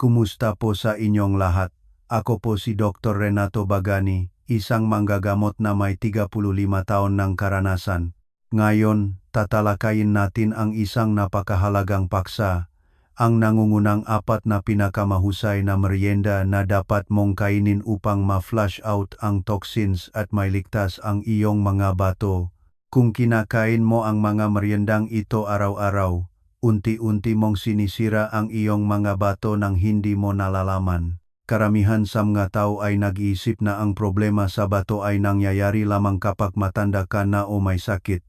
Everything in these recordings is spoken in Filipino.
Kumusta po sa inyong lahat? Ako po si Dr. Renato Bagani, isang manggagamot na may 35 taon ng karanasan. Ngayon, tatalakayin natin ang isang napakahalagang paksa, ang nangungunang 4 na pinakamahusay na merienda na dapat mong kainin upang ma-flush out ang toxins at mailigtas ang iyong mga bato. Kung kinakain mo ang mga meriendang ito araw-araw, unti-unti mong sinisira ang iyong mga bato nang hindi mo nalalaman. Karamihan sa mga tao ay nag-iisip na ang problema sa bato ay nangyayari lamang kapag matanda ka na o may sakit.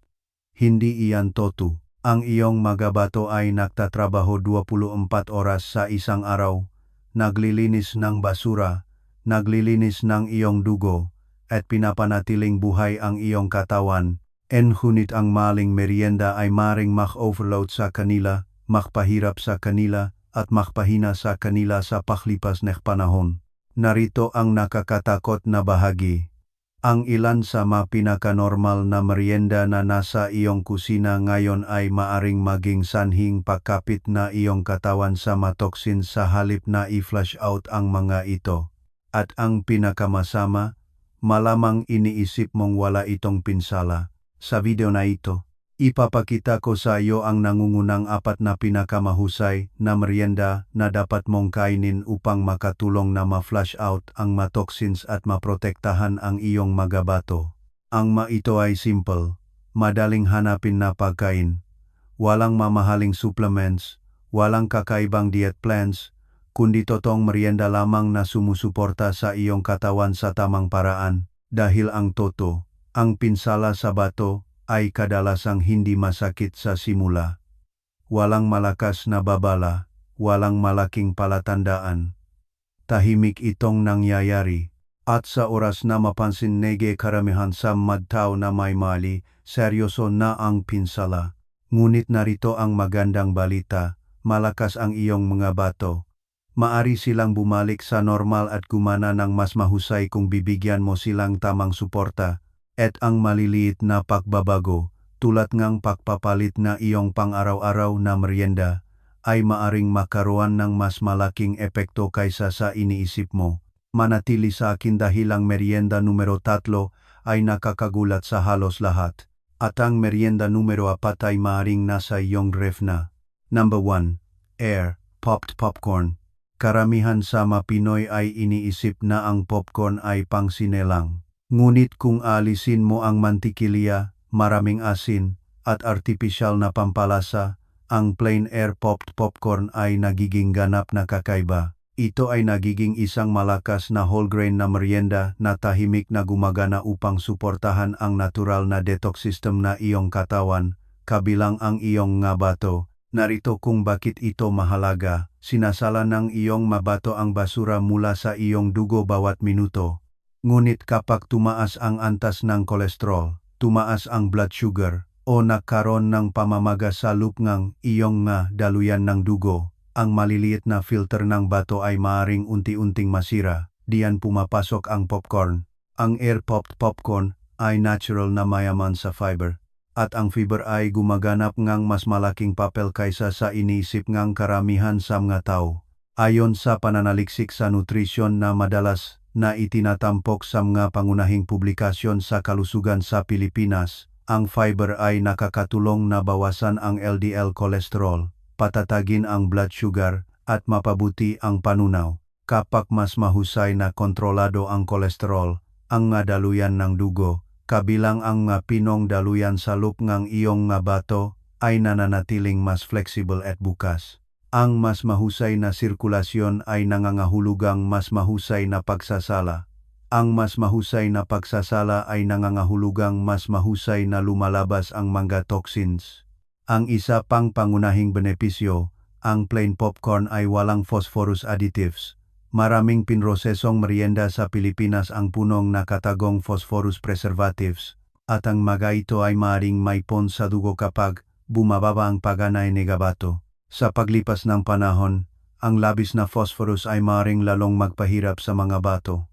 Hindi iyan totoo. Ang iyong mga bato ay nagtatrabaho 24 oras sa isang araw, naglilinis ng basura, naglilinis ng iyong dugo, at pinapanatiling buhay ang iyong katawan. Ngunit ang maling merienda ay maring mak-overload sa kanila, makpahirap sa kanila, at makpahina sa kanila sa paklipas ng panahon. Narito ang nakakatakot na bahagi. Ang ilan sa mga pinaka-normal na merienda na nasa iyong kusina ngayon ay maaring maging sanhing pagkapit na iyong katawan sa toxin sa halip na i-flush out ang mga ito. At ang pinakamasama, malamang iniisip mong wala itong pinsala. Sa video na ito, ipapakita ko sa iyo ang nangungunang 4 na pinakamahusay na merienda na dapat mong kainin upang makatulong na ma-flush out ang mga toxins at maprotektahan ang iyong mga bato. Ang ito ay simple, madaling hanapin na pagkain. Walang mamahaling supplements, walang kakaibang diet plans, kundi totoong merienda lamang na sumusuporta sa iyong katawan sa tamang paraan. Dahil ang ang pinsala sa bato ay kadalasang hindi masakit sa simula. Walang malakas na babala, walang malaking palatandaan. Tahimik itong nangyayari, at sa oras na mapansin nege karamihan sa mga tao na may mali, seryoso na ang pinsala. Ngunit narito ang magandang balita, malakas ang iyong mga bato. Maari silang bumalik sa normal at gumana ng mas mahusay kung bibigyan mo silang tamang suporta. At ang maliliit na pagbabago, tulad ngang pagpapalit na iyong pang-araw-araw na merienda, ay maaring makaroon ng mas malaking epekto kaysa sa iniisip mo. Manatili sa akin dahil ang merienda numero 3 ay nakakagulat sa halos lahat. At ang merienda numero 4 ay maaring nasa iyong ref na. Number 1. Air Popped Popcorn. Karamihan sa mga Pinoy ay iniisip na ang popcorn ay pangsinelang. Ngunit kung alisin mo ang mantikilya, maraming asin, at artipisyal na pampalasa, ang plain air popped popcorn ay nagiging ganap na kakaiba. Ito ay nagiging isang malakas na whole grain na merienda na tahimik na gumagana upang suportahan ang natural na detox system na iyong katawan, kabilang ang iyong mga bato. Narito kung bakit ito mahalaga. Sinasala ng iyong mabato ang basura mula sa iyong dugo bawat minuto. Ngunit kapag tumaas ang antas ng kolesterol, tumaas ang blood sugar, o nagkaroon ng pamamaga sa lupngang iyong daluyan ng dugo, ang maliliit na filter ng bato ay maaring unti-unting masira. Diyan pumapasok ang popcorn. Ang air-popped popcorn ay natural na mayaman sa fiber. At ang fiber ay gumaganap ngang mas malaking papel kaysa sa iniisip ngang karamihan sa mga tao. Ayon sa pananaliksik sa nutrisyon na madalas na itinatampok sa mga pangunahing publikasyon sa kalusugan sa Pilipinas, ang fiber ay nakakatulong na bawasan ang LDL cholesterol, patatagin ang blood sugar, at mapabuti ang panunaw. Kapag mas mahusay na kontrolado ang kolesterol, ang daluyan ng dugo, kabilang ang pinong daluyan sa lupngang iyong bato, ay nananatiling mas flexible at bukas. Ang mas mahusay na sirkulasyon ay nangangahulugang mas mahusay na pagsasala. Ang mas mahusay na pagsasala ay nangangahulugang mas mahusay na lumalabas ang mga toxins. Ang isa pang pangunahing benepisyo, ang plain popcorn ay walang phosphorus additives. Maraming pinrosesong merienda sa Pilipinas ang punong nakatagong phosphorus preservatives, at ang mga ito ay maaring maipon sa dugo kapag bumababa ang paganay ng bato. Sa paglipas ng panahon, ang labis na phosphorus ay maaring lalong magpahirap sa mga bato.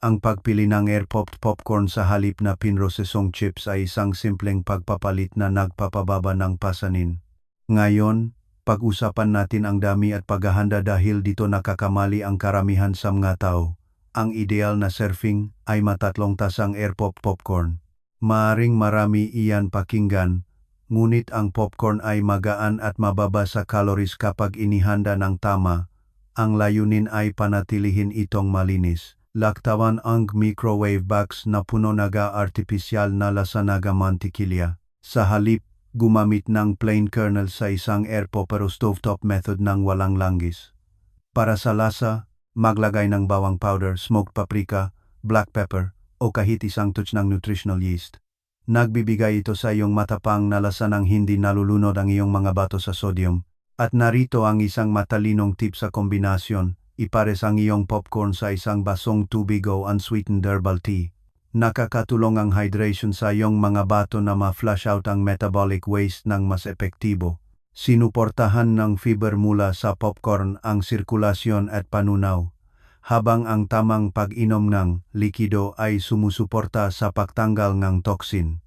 Ang pagpili ng air-popped popcorn sa halip na pinrosesong chips ay isang simpleng pagpapalit na nagpapababa ng pasanin. Ngayon, Pag-usapan natin ang dami at paghahanda dahil dito nakakamali ang karamihan sa mga tao. Ang ideal na serving ay matatlong tasang air-pop popcorn. Maaring marami iyan pakinggan, ngunit ang popcorn ay magaan at mababa sa calories kapag inihanda ng tama. Ang layunin ay panatilihin itong malinis. Laktawan ang microwave box na puno naga artipisyal na lasa naga mantikilya. Sa halip, gumamit ng plain kernel sa isang air-pop pero stovetop method ng walang langgis. Para sa lasa, maglagay ng bawang powder, smoked paprika, black pepper, o kahit isang touch ng nutritional yeast. Nagbibigay ito sa iyong matapang na lasa ng hindi nalulunod ang iyong mga bato sa sodium. At narito ang isang matalinong tip sa kombinasyon, ipares ang iyong popcorn sa isang basong tubig o unsweetened herbal tea. Nakakatulong ang hydration sa iyong mga bato na ma-flush out ang metabolic waste ng mas epektibo. Sinuportahan ng fiber mula sa popcorn ang sirkulasyon at panunaw, habang ang tamang pag-inom ng likido ay sumusuporta sa pagtanggal ng toxin.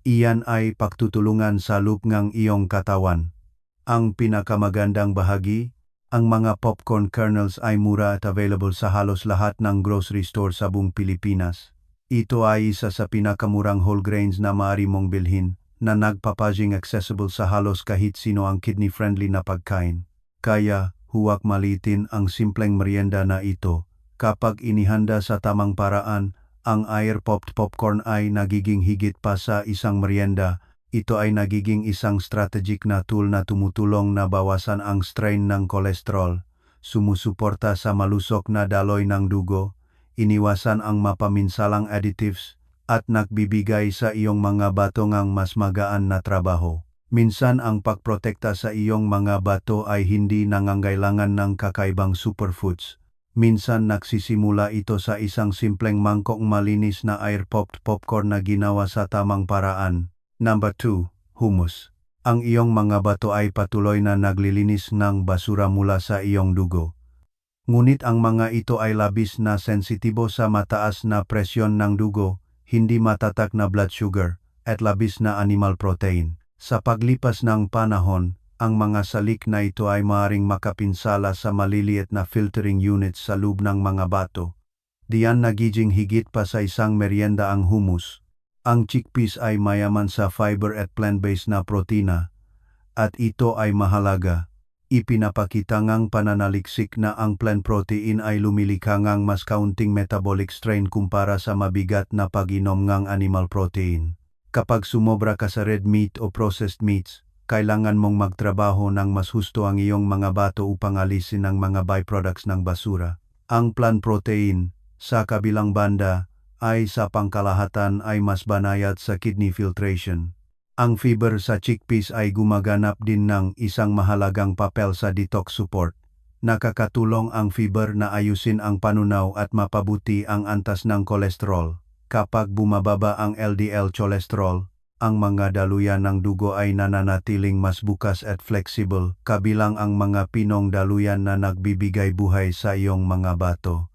Iyan ay pagtutulungan sa loop ng iyong katawan. Ang pinakamagandang bahagi, ang mga popcorn kernels ay mura at available sa halos lahat ng grocery store sa buong Pilipinas. Ito ay isa sa pinakamurang whole grains na maaari mong bilhin, na nagpapaging accessible sa halos kahit sino ang kidney-friendly na pagkain. Kaya, huwag malitin ang simpleng merienda na ito. Kapag inihanda sa tamang paraan, ang air-popped popcorn ay nagiging higit pa sa isang merienda. Ito ay nagiging isang strategic na tool na tumutulong na bawasan ang strain ng kolesterol, sumusuporta sa malusog na daloy ng dugo, iniwasan ang mapaminsalang additives, at nagbibigay sa iyong mga bato ng mas magaan na trabaho. Minsan ang pagprotekta sa iyong mga bato ay hindi nangangailangan ng kakaibang superfoods. Minsan nagsisimula ito sa isang simpleng mangkok malinis na air-popped popcorn na ginawa sa tamang paraan. Number 2. Hummus. Ang iyong mga bato ay patuloy na naglilinis ng basura mula sa iyong dugo. Ngunit ang mga ito ay labis na sensitibo sa mataas na presyon ng dugo, hindi matatak na blood sugar, at labis na animal protein. Sa paglipas ng panahon, ang mga salik na ito ay maaaring makapinsala sa maliliit na filtering units sa loob ng mga bato. Diyan nagiging higit pa sa isang merienda ang hummus. Ang chickpeas ay mayaman sa fiber at plant-based na protina, at ito ay mahalaga. Ipinapakita ngang pananaliksik na ang plant protein ay lumilikha ngang mas kaunting metabolic strain kumpara sa mabigat na pag-inom ngang animal protein. Kapag sumobra ka sa red meat o processed meats, kailangan mong magtrabaho ng mas husto ang iyong mga bato upang alisin ang mga byproducts ng basura. Ang plant protein, sa kabilang banda, ay sa pangkalahatan ay mas banayad sa kidney filtration. Ang fiber sa chickpeas ay gumaganap din ng isang mahalagang papel sa detox support. Nakakatulong ang fiber na ayusin ang panunaw at mapabuti ang antas ng kolesterol. Kapag bumababa ang LDL cholesterol, ang mga daluyan ng dugo ay nananatiling mas bukas at flexible, kabilang ang mga pinong daluyan na nagbibigay buhay sa iyong mga bato.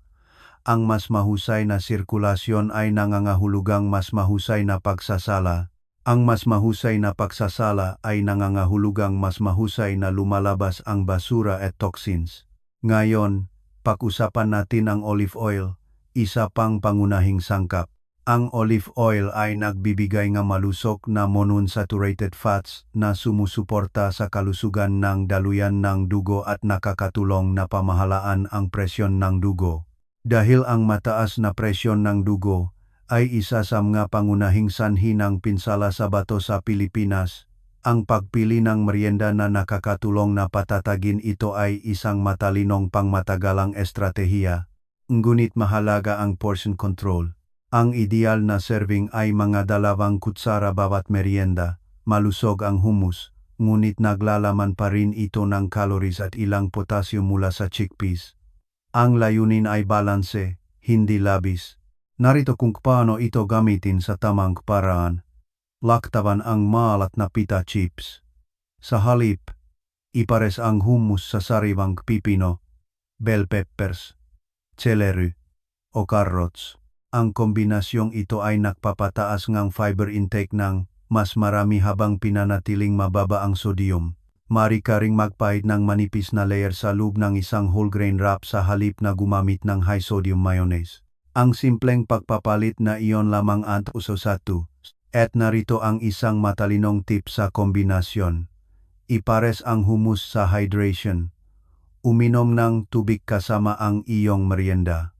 Ang mas mahusay na sirkulasyon ay nangangahulugang mas mahusay na pagsasala. Ang mas mahusay na pagsasala ay nangangahulugang mas mahusay na lumalabas ang basura at toxins. Ngayon, pag-usapan natin ang olive oil, isa pang pangunahing sangkap. Ang olive oil ay nagbibigay ng malusog na monounsaturated fats na sumusuporta sa kalusugan ng daluyan ng dugo at nakakatulong na pamahalaan ang presyon ng dugo. Dahil ang mataas na presyon ng dugo ay isa sa mga pangunahing sanhi ng pinsala sa bato sa Pilipinas, ang pagpili ng merienda na nakakatulong na patatagin ito ay isang matalinong pangmatagalang estratehiya. Ngunit mahalaga ang portion control. Ang ideal na serving ay mga 2 kutsara bawat merienda. Malusog ang hummus, ngunit naglalaman pa rin ito ng calories at ilang potassium mula sa chickpeas. Ang layunin ay balanse, hindi labis. Narito kung paano ito gamitin sa tamang paraan. Laktawan ang maalat na pita chips. Sa halip, ipares ang hummus sa sariwang pipino, bell peppers, celery, o carrots. Ang kombinasyong ito ay nagpapataas ng fiber intake ng mas marami habang pinanatiling mababa ang sodium. Mari ka ring magpahid ng manipis na layer sa loob ng isang whole grain wrap sa halip na gumamit ng high sodium mayonnaise. Ang simpleng pagpapalit na iyon lamang ang uso sa 2. At narito ang isang matalinong tip sa kombinasyon. Ipares ang hummus sa hydration. Uminom ng tubig kasama ang iyong merienda.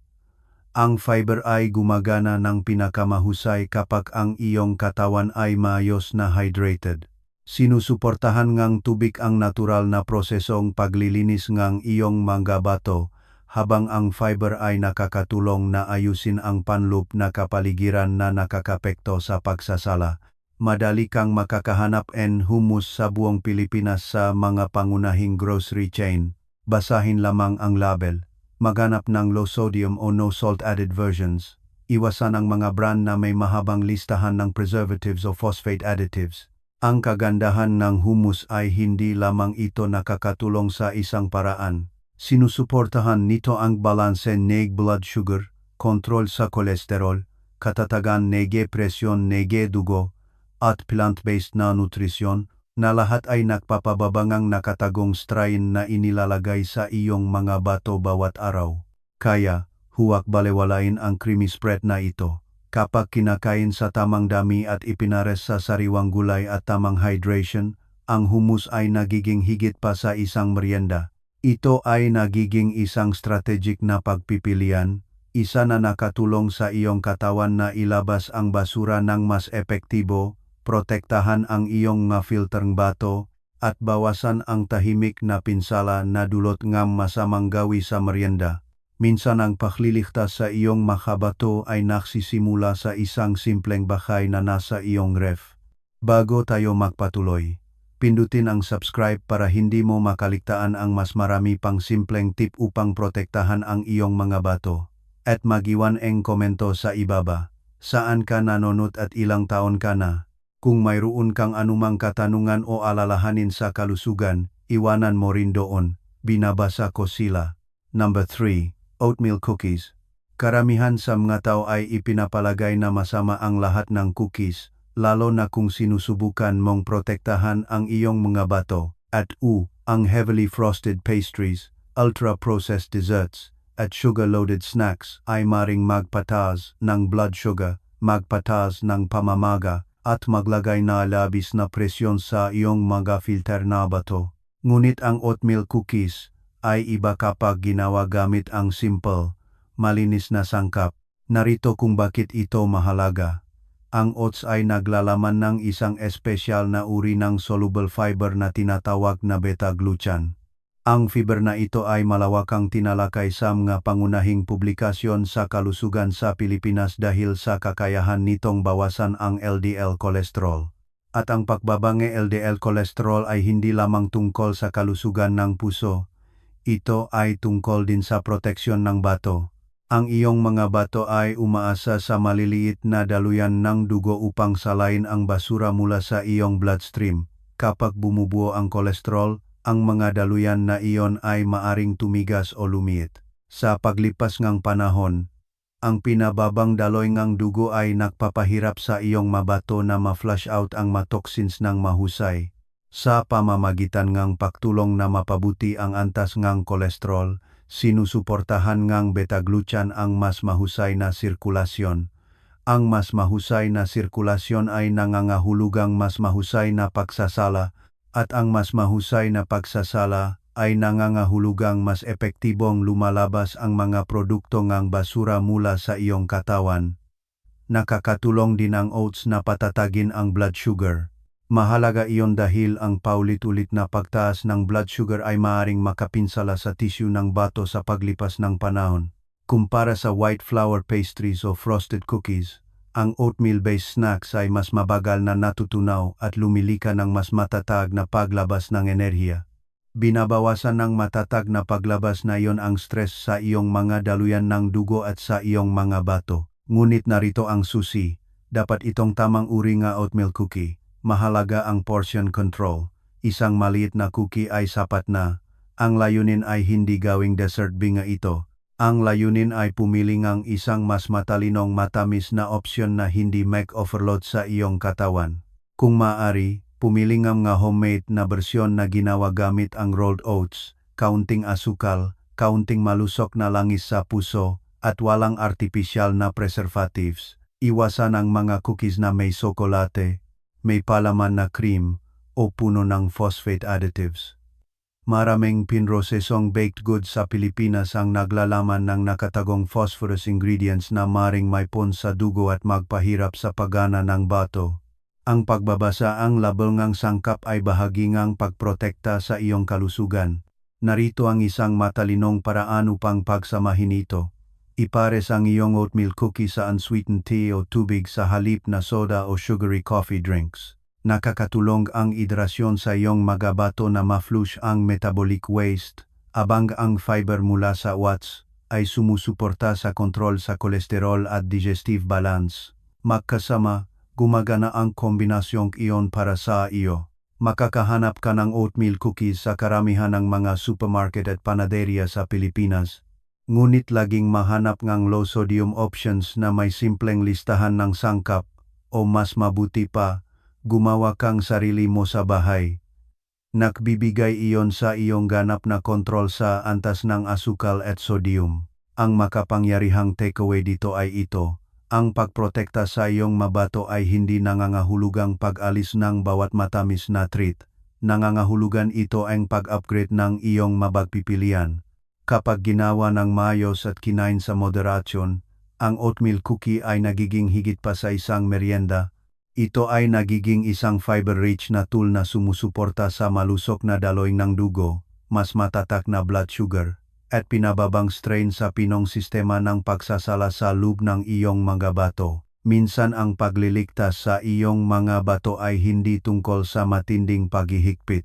Ang fiber ay gumagana ng pinakamahusay kapag ang iyong katawan ay maayos na hydrated. Sinusuportahan ngang tubig ang natural na prosesong paglilinis ngang iyong mga bato, habang ang fiber ay nakakatulong na ayusin ang panloop na kapaligiran na nakakapekto sa pagsasala. Madali kang makakahanap ng hummus sa buong Pilipinas sa mga pangunahing grocery chain. Basahin lamang ang label. Maghanap ng low sodium o no salt added versions. Iwasan ang mga brand na may mahabang listahan ng preservatives o phosphate additives. Ang kagandahan ng hummus ay hindi lamang ito nakakatulong sa isang paraan. Sinusuportahan nito ang balanse ng blood sugar, kontrol sa kolesterol, katatagan ng presyon ng dugo, at plant-based na nutrisyon, na lahat ay nagpapababangang nakatagong strain na inilalagay sa iyong mga bato bawat araw. Kaya, huwag balewalain ang creamy spread na ito. Kapag kinakain sa tamang dami at ipinares sa sariwang gulay at tamang hydration, ang hummus ay nagiging higit pa sa isang merienda. Ito ay nagiging isang strategic na pagpipilian, isa na nakatulong sa iyong katawan na ilabas ang basura ng mas epektibo, protektahan ang iyong mga filterng bato, at bawasan ang tahimik na pinsala na dulot ng masamang gawi sa merienda. Minsan ang pagliligtas sa iyong makabato ay nagsisimula sa isang simpleng bakay na nasa iyong ref. Bago tayo magpatuloy, pindutin ang subscribe para hindi mo makaligtaan ang mas marami pang simpleng tip upang protektahan ang iyong mga bato. At magiwan ang komento sa ibaba. Saan ka nanonood at ilang taon ka na? Kung mayroon kang anumang katanungan o alalahanin sa kalusugan, iwanan mo rin doon. Binabasa ko sila. Number 3. Oatmeal cookies. Karamihan sa mga tao ay ipinapalagay na masama ang lahat ng cookies, lalo na kung sinusubukan mong protektahan ang iyong mga bato. At ang heavily frosted pastries, ultra-processed desserts, at sugar-loaded snacks ay maring magpataas ng blood sugar, magpataas ng pamamaga, at maglagay na labis na presyon sa iyong mga filter na bato. Ngunit ang oatmeal cookies ay iba kapag ginawa gamit ang simple, malinis na sangkap. Narito kung bakit ito mahalaga. Ang oats ay naglalaman ng isang espesyal na uri ng soluble fiber na tinatawag na beta-glucan. Ang fiber na ito ay malawakang tinalakay sa mga pangunahing publikasyon sa kalusugan sa Pilipinas dahil sa kakayahan nitong bawasan ang LDL cholesterol. At ang pagbaba ng LDL cholesterol ay hindi lamang tungkol sa kalusugan ng puso. Ito ay tungkol din sa proteksyon ng bato. Ang iyong mga bato ay umaasa sa maliliit na daluyan ng dugo upang salain ang basura mula sa iyong bloodstream. Kapag bumubuo ang kolesterol, ang mga daluyan na iyon ay maaring tumigas o lumiit. Sa paglipas ng panahon, ang pinababang daloy ng dugo ay nagpapahirap sa iyong mabato na ma-flush out ang toxins ng mahusay. Sa pamamagitan ng pagtulong na mapabuti ang antas ng kolesterol, sinusuportahan ng beta-glucan ang mas mahusay na sirkulasyon. Ang mas mahusay na sirkulasyon ay nangangahulugang mas mahusay na pagsasala, at ang mas mahusay na pagsasala ay nangangahulugang mas epektibong lumalabas ang mga produkto ng basura mula sa iyong katawan. Nakakatulong din ang oats na patatagin ang blood sugar. Mahalaga iyon dahil ang paulit-ulit na pagtaas ng blood sugar ay maaaring makapinsala sa tissue ng bato sa paglipas ng panahon. Kumpara sa white flour pastries o frosted cookies, ang oatmeal-based snacks ay mas mabagal na natutunaw at lumilika ng mas matatag na paglabas ng enerhiya. Binabawasan ng matatag na paglabas na iyon ang stress sa iyong mga daluyan ng dugo at sa iyong mga bato. Ngunit narito ang susi, dapat itong tamang uri nga oatmeal cookie. Mahalaga ang portion control. Isang maliit na cookie ay sapat na. Ang layunin ay hindi gawing dessert binga ito. Ang layunin ay pumili ng isang mas matalinong matamis na opsyon na hindi mag-overload sa iyong katawan. Kung maaari, pumili nga homemade na bersyon na ginawa gamit ang rolled oats, kaunting asukal, kaunting malusok na langis sa puso, at walang artificial na preservatives. Iwasan ang mga cookies na may sokolate, may palaman na cream, o puno ng phosphate additives. Maraming pinrosesong baked goods sa Pilipinas ang naglalaman ng nakatagong phosphorus ingredients na maring may pon sa dugo at magpahirap sa paggana ng bato. Ang pagbabasa ang label ngang sangkap ay bahagi ngang pagprotekta sa iyong kalusugan. Narito ang isang matalinong paraan upang pagsamahin ito. Ipares ang iyong oatmeal cookie sa unsweetened tea o tubig sa halip na soda o sugary coffee drinks. Nakakatulong ang hidrasyon sa iyong mga bato na ma-flush ang metabolic waste, abang ang fiber mula sa oats ay sumusuporta sa kontrol sa kolesterol at digestive balance. Magkasama, gumagana ang kombinasyong iyon para sa iyo. Makakahanap ka ng oatmeal cookies sa karamihan ng mga supermarket at panaderia sa Pilipinas. Ngunit laging mahanap ngang low-sodium options na may simpleng listahan ng sangkap, o mas mabuti pa, gumawa kang sarili mo sa bahay. Nagbibigay iyon sa iyong ganap na kontrol sa antas ng asukal at sodium. Ang makapangyarihang takeaway dito ay ito. Ang pagprotekta sa iyong mabato ay hindi nangangahulugang pag-alis ng bawat matamis na treat. Nangangahulugan ito ang pag-upgrade ng iyong mapagpipilian. Kapag ginawa ng maayos at kinain sa moderasyon, ang oatmeal cookie ay nagiging higit pa sa isang merienda. Ito ay nagiging isang fiber-rich na tool na sumusuporta sa malusok na daloy ng dugo, mas matatak na blood sugar, at pinababang strain sa pinong sistema ng pagsasala sa loob ng iyong mga bato. Minsan ang pagliligtas sa iyong mga bato ay hindi tungkol sa matinding paghihigpit.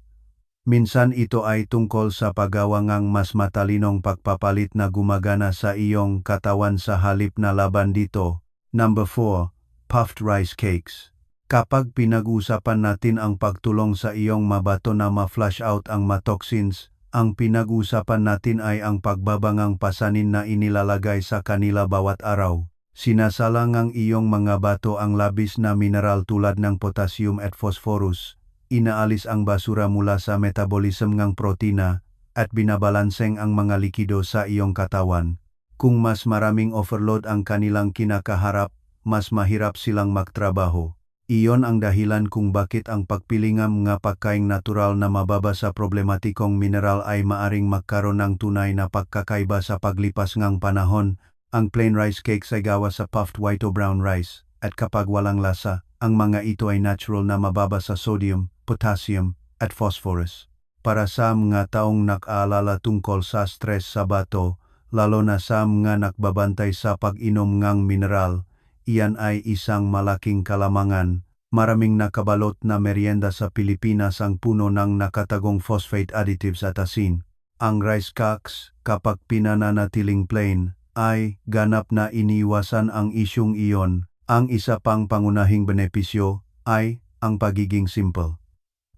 Minsan ito ay tungkol sa paggawa ng mas matalinong pagpapalit na gumagana sa iyong katawan sa halip na laban dito. Number 4. Puffed Rice Cakes. Kapag pinag-usapan natin ang pagtulong sa iyong mabato na ma-flush out ang toxins, ang pinag-usapan natin ay ang pagbabangang pasanin na inilalagay sa kanila bawat araw. Sinasalang ang iyong mga bato ang labis na mineral tulad ng potassium at phosphorus. Inaalis ang basura mula sa metabolism ng protina at binabalanseng ang mga likido sa iyong katawan. Kung mas maraming overload ang kanilang kinakaharap, mas mahirap silang magtrabaho. Iyon ang dahilan kung bakit ang pagpilingam nga pagkaing natural na mababa sa problematikong mineral ay maaring magkaroon ng tunay na pagkakaiba sa paglipas ngang panahon. Ang plain rice cakes ay gawa sa puffed white o brown rice, at kapag walang lasa, ang mga ito ay natural na mababa sa sodium, potassium, at phosphorus. Para sa mga taong nag-aalala tungkol sa stress sa bato, lalo na sa mga nagbabantay sa pag-inom ngang mineral, iyan ay isang malaking kalamangan. Maraming nakabalot na merienda sa Pilipinas ang puno ng nakatagong phosphate additives at asin. Ang rice cakes, kapag pinananatiling plain, ay ganap na iniiwasan ang isyung iyon. Ang isa pang pangunahing benepisyo ay ang pagiging simple.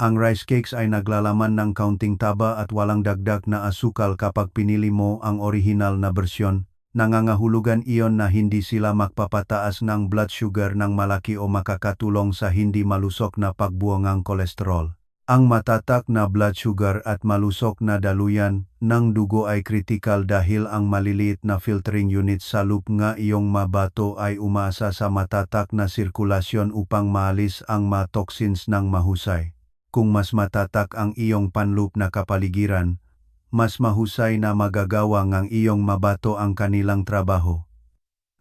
Ang rice cakes ay naglalaman ng kaunting taba at walang dagdag na asukal kapag pinili mo ang orihinal na bersyon. Nangangahulugan iyon na hindi sila magpapataas ng blood sugar ng malaki o makakatulong sa hindi malusok na pagbuo ng kolesterol. Ang matatak na blood sugar at malusok na daluyan ng dugo ay kritikal dahil ang maliliit na filtering unit sa loob nga iyong mabato ay umaasa sa matatak na sirkulasyon upang maalis ang mga toxins ng mahusay. Kung mas matatak ang iyong panloop na kapaligiran, mas mahusay na magagawa ng iyong mabato ang kanilang trabaho.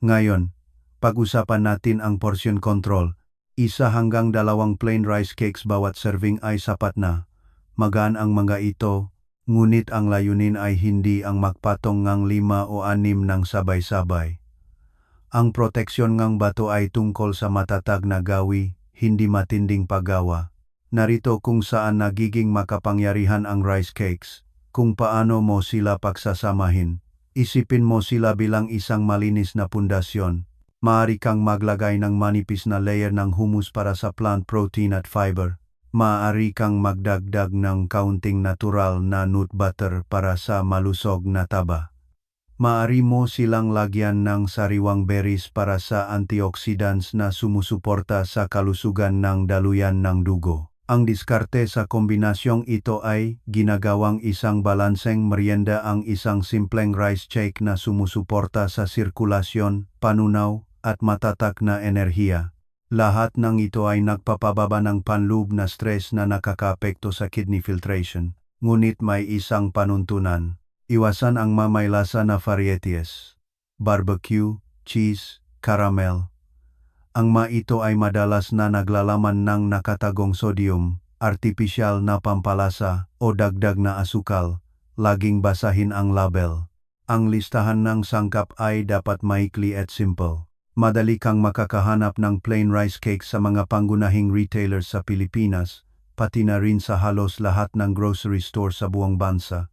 Ngayon, pag-usapan natin ang portion control. 1 hanggang 2 plain rice cakes bawat serving ay sapat na. Magaan ang mga ito, ngunit ang layunin ay hindi ang magpatong ng 5 o 6 ng sabay-sabay. Ang proteksyon ng bato ay tungkol sa matatag na gawi, hindi matinding paggawa. Narito kung saan nagiging makapangyarihan ang rice cakes, kung paano mo sila pagsasamahin. Isipin mo sila bilang isang malinis na pundasyon. Maaari kang maglagay ng manipis na layer ng humus para sa plant protein at fiber. Maaari kang magdagdag ng kaunting natural na nut butter para sa malusog na taba. Maaari mo silang lagyan ng sariwang berries para sa antioxidants na sumusuporta sa kalusugan ng daluyan ng dugo. Ang diskarte sa kombinasyong ito ay ginagawang isang balanseng merienda, ang isang simpleng rice cake na sumusuporta sa sirkulasyon, panunaw, at matatak na enerhiya. Lahat ng ito ay nagpapababa ng panloob na stress na nakakaapekto sa kidney filtration. Ngunit may isang panuntunan. Iwasan ang mamaylasa na varieties. Barbecue, cheese, caramel. Ang ito ay madalas na naglalaman ng nakatagong sodium, artipisyal na pampalasa o dagdag na asukal. Laging basahin ang label. Ang listahan ng sangkap ay dapat maikli at simple. Madali kang makakahanap ng plain rice cake sa mga pangunahing retailers sa Pilipinas, pati na rin sa halos lahat ng grocery store sa buong bansa.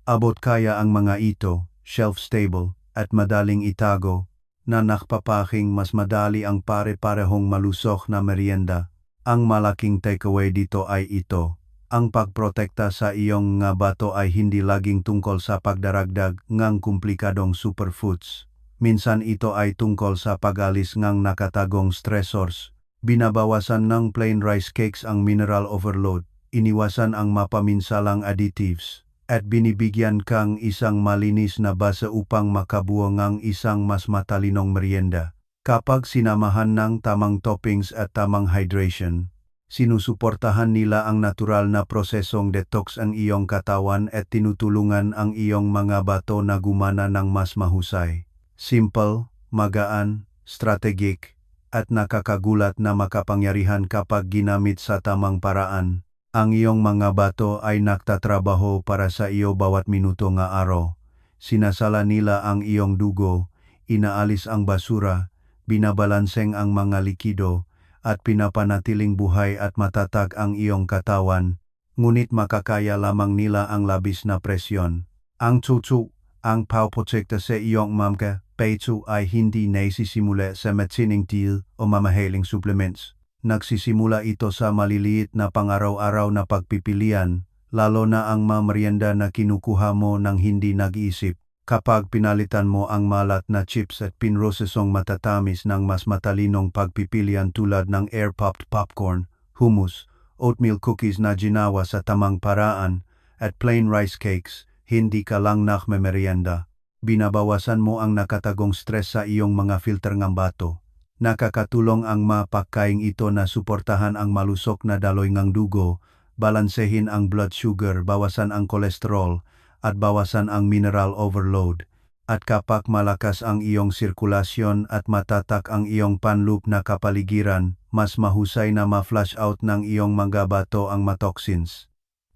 Abot kaya ang mga ito, shelf-stable, at madaling itago, na nakpapaking mas madali ang pare-parehong malusok na merienda. Ang malaking takeaway dito ay ito. Ang pagprotekta sa iyong nga bato ay hindi laging tungkol sa pagdaragdag ng komplikadong superfoods. Minsan ito ay tungkol sa pag-alis ng nakatagong stressors. Binabawasan ng plain rice cakes ang mineral overload, iniwasan ang mapaminsalang additives, at binibigyan kang isang malinis na base upang makabuo ng isang mas matalinong merienda. Kapag sinamahan ng tamang toppings at tamang hydration, sinusuportahan nila ang natural na prosesong detox ang iyong katawan at tinutulungan ang iyong mga bato na gumana ng mas mahusay. Simple, magaan, strategic, at nakakagulat na makapangyarihan kapag ginamit sa tamang paraan. Ang iyong mga bato ay nagtatrabaho para sa iyo bawat minuto nga araw. Sinasala nila ang iyong dugo, inaalis ang basura, binabalanseng ang mga likido, at pinapanatiling buhay at matatag ang iyong katawan. Ngunit makakaya lamang nila ang labis na presyon. Ang tutsu, ang pauprotekta sa iyong mga peso ay hindi nasisimula sa matinding deal o mamahaling supplements. Nagsisimula ito sa maliliit na pang-araw-araw na pagpipilian, lalo na ang merienda na kinukuha mo nang hindi nag-iisip. Kapag pinalitan mo ang malat na chips at pinrosesong matatamis ng mas matalinong pagpipilian tulad ng air-popped popcorn, hummus, oatmeal cookies na ginawa sa tamang paraan, at plain rice cakes, hindi ka lang nakmemerienda. Binabawasan mo ang nakatagong stress sa iyong mga filter ng bato. Nakakatulong ang mapakaing ito na suportahan ang malusok na daloy ng dugo, balansehin ang blood sugar, bawasan ang kolesterol, at bawasan ang mineral overload. At kapag malakas ang iyong sirkulasyon at matatak ang iyong panloop na kapaligiran, mas mahusay na ma-flush out ng iyong mga bato ang toxins.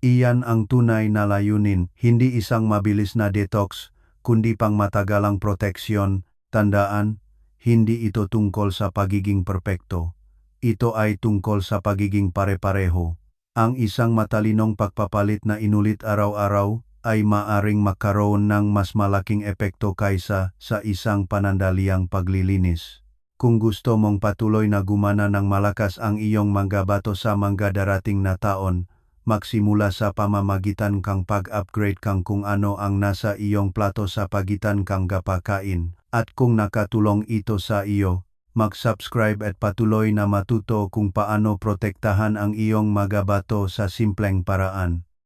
Iyan ang tunay na layunin, hindi isang mabilis na detox, kundi pang matagalang proteksyon. Tandaan, hindi ito tungkol sa pagiging perpekto. Ito ay tungkol sa pagiging pare-pareho. Ang isang matalinong pagpapalit na inulit araw-araw ay maaring magkaroon ng mas malaking epekto kaysa sa isang panandaliang paglilinis. Kung gusto mong patuloy na gumana ng malakas ang iyong mga bato sa mga darating na taon, magsimula sa pamamagitan kang pag-upgrade kang kung ano ang nasa iyong plato sa pagitan kang gapakain. At kung nakatulong ito sa iyo, mag-subscribe at patuloy na matuto kung paano protektahan ang iyong mga bato sa simpleng paraan.